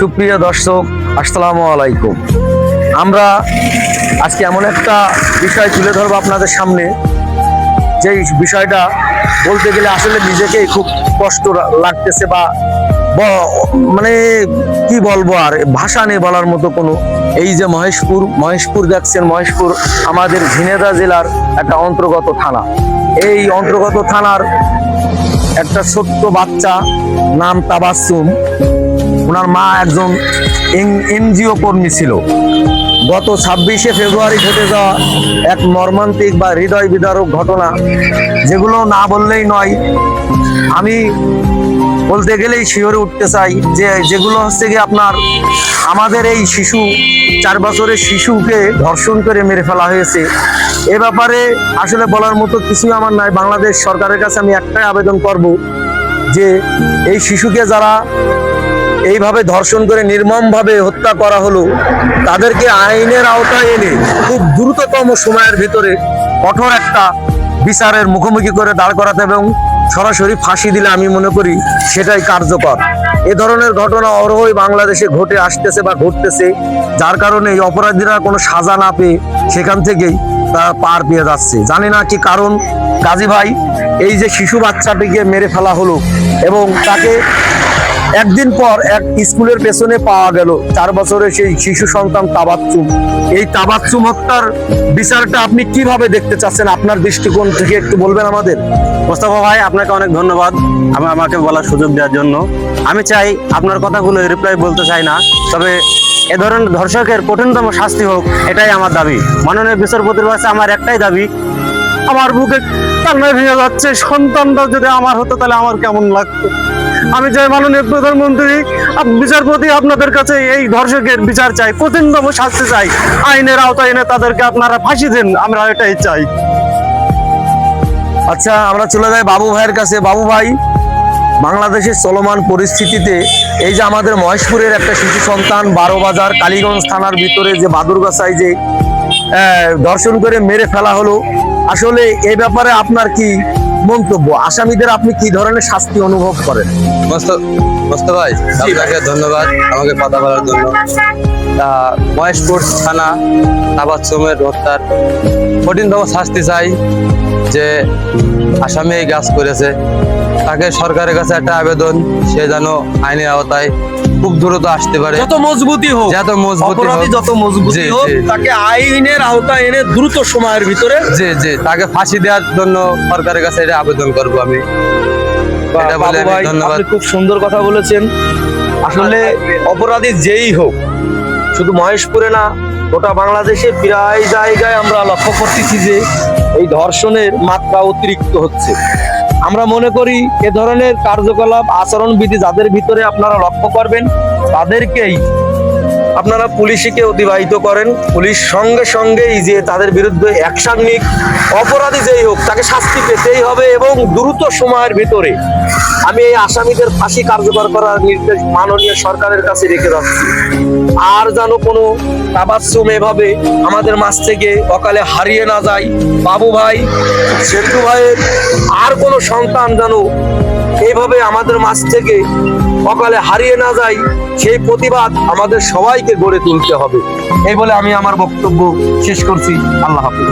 সুপ্রিয় দর্শক, আসসালামু আলাইকুম। আমরা আজকে এমন একটা বিষয় তুলে ধরবো আপনাদের সামনে, যেই বিষয়টা বলতে গেলে আসলে নিজেকেই খুব কষ্ট লাগতেছে, বা মানে কি বলবো, আর ভাষা নেই বলার মতো কোনো। এই যে মহেশপুর দেখছেন, মহেশপুর আমাদের ঝিনাইদহ জেলার একটা অন্তর্গত থানা। এই অন্তর্গত থানার একটা ছোট্ট বাচ্চা, নাম তাবাসসুম। ওনার মা একজন এনজিও কর্মী ছিল। গত 26শে ফেব্রুয়ারি ঘটে যাওয়া এক মর্মান্তিক বা হৃদয় বিদারক ঘটনা, যেগুলো না বললেই নয়। আমি বলতে গেলেই শিহরে উঠতে চাই, যেগুলো হচ্ছে কি আপনার আমাদের এই 4 বছরের শিশুকে ধর্ষণ করে মেরে ফেলা হয়েছে। এ ব্যাপারে আসলে বলার মতো কিছুই আমার নাই। বাংলাদেশ সরকারের কাছে আমি একটাই আবেদন করব, যে এই শিশুকে যারা এইভাবে ধর্ষণ করে নির্মমভাবে হত্যা করা হলো, তাদেরকে আইনের আওতায় এনে খুব দ্রুততম সময়ের ভিতরে কঠোর একটা বিচারের মুখোমুখি করে দাঁড় করাতে এবং সরাসরি ফাঁসি দিলে আমি মনে করি সেটাই কার্যকর। এ ধরনের ঘটনা অহরহই বাংলাদেশে ঘটে আসতেছে বা ঘটতেছে, যার কারণে এই অপরাধীরা কোনো সাজা না পেয়ে সেখান থেকেই তারা পার পেয়ে যাচ্ছে। জানি না কি কারণ। গাজী ভাই, এই যে শিশু বাচ্চাটিকে মেরে ফেলা হলো এবং তাকে একদিন পর এক স্কুলের পেছনে পাওয়া গেল 4 বছরের সেই শিশু সন্তান তাবাসসুম। এই তাবাসসুম হত্যার বিচারটা আপনি কিভাবে দেখতে চাচ্ছেন, আপনার দৃষ্টিকোণ থেকে একটু বলবেন আমাদের? মোস্তফা ভাই, আপনাকে অনেক ধন্যবাদ আমাকে বলার সুযোগ দেওয়ার জন্য। আমি চাই আপনার কথাগুলো রিপ্লাই বলতে চাই না, তবে এ ধরনের ধর্ষকের কঠিনতম শাস্তি হোক, এটাই আমার দাবি। মাননীয় বিচারপতির কাছে আমার একটাই দাবি, আমার বুকে কান্না ভেঙে যাচ্ছে। সন্তানটা যদি আমার হতো তাহলে আমার কেমন লাগতো। আমি চাই মাননীয় প্রধানমন্ত্রী, বিচারপতি, আপনাদের কাছে এই ধর্ষকের বিচার চাই, কঠিনতম শাস্তি চাই, আইনের আওতায় এনে তাদেরকে আপনারা ফাঁসি দেন, আমরা এটাই চাই। আচ্ছা, আমরা চলে যাই বাবু ভাইয়ের কাছে। বাবু ভাই, বাংলাদেশের চলমান পরিস্থিতিতে এই যে আমাদের মহেশপুরের একটা শিশু সন্তান 12 বাজার কালীগঞ্জ থানার ভিতরে যে বাদুরগাছায় যে ধর্ষণ করে মেরে ফেলা হলো, আসলে এই ব্যাপারে আপনার কি মন্তব্য? আসামিদের আপনি কি ধরনের শাস্তি অনুভব করেন? মোস্তফা ভাই, আপনাকে ধন্যবাদ আমাকে কথা বলার জন্য। মহেশপুর থানা তাবাসসুমের হত্যার কঠিনতম শাস্তি চাই। যে আসামি এই কাজ করেছে, তাকে সরকারের কাছে একটা আবেদন, সে যেন আইনের আওতায় খুব দ্রুত আসতে পারে। যত মজবুতি হোক, তাকে আইনের আওতায় এনে দ্রুত সময়ের ভিতরে তাকে ফাঁসি দেওয়ার জন্য সরকারের কাছে এটা আবেদন করবো আমি। ধন্যবাদ, খুব সুন্দর কথা বলেছেন। আসলে অপরাধী যেই হোক, শুধু মহেশপুরে না, গোটা বাংলাদেশে প্রায় জায়গায় আমরা লক্ষ্য করতেছি যে এই ধর্ষণের মাত্রা অতিরিক্ত হচ্ছে। আমরা মনে করি এ ধরনের কার্যকলাপ, আচরণবিধি যাদের ভিতরে আপনারা লক্ষ্য করবেন, তাদেরকেই আপনারা পুলিশকে অতিবাহিত করেন। পুলিশ সঙ্গে সঙ্গেই যে তাদের বিরুদ্ধে অ্যাকশন নিক, অপরাধী যেই হোক তাকে শাস্তি পেতেই হবে এবং দ্রুত সময়ের ভিতরে। আমি এই আসামিদের ফাঁসি কার্যকর করার নির্দেশ মাননীয় সরকারের কাছে রেখে যাচ্ছি। আর যেন কোনো তাবাসসুম এভাবে আমাদের মাঝ থেকে অকালে হারিয়ে না যায়। বাবু ভাই, সেন্টু ভাইয়ের আর কোনো সন্তান যেন এইভাবে আমাদের মাঝ থেকে অকালে হারিয়ে না যায়, সেই প্রতিবাদ আমাদের সবাইকে গড়ে তুলতে হবে। এই বলে আমি আমার বক্তব্য শেষ করছি। আল্লাহ হাফেজ।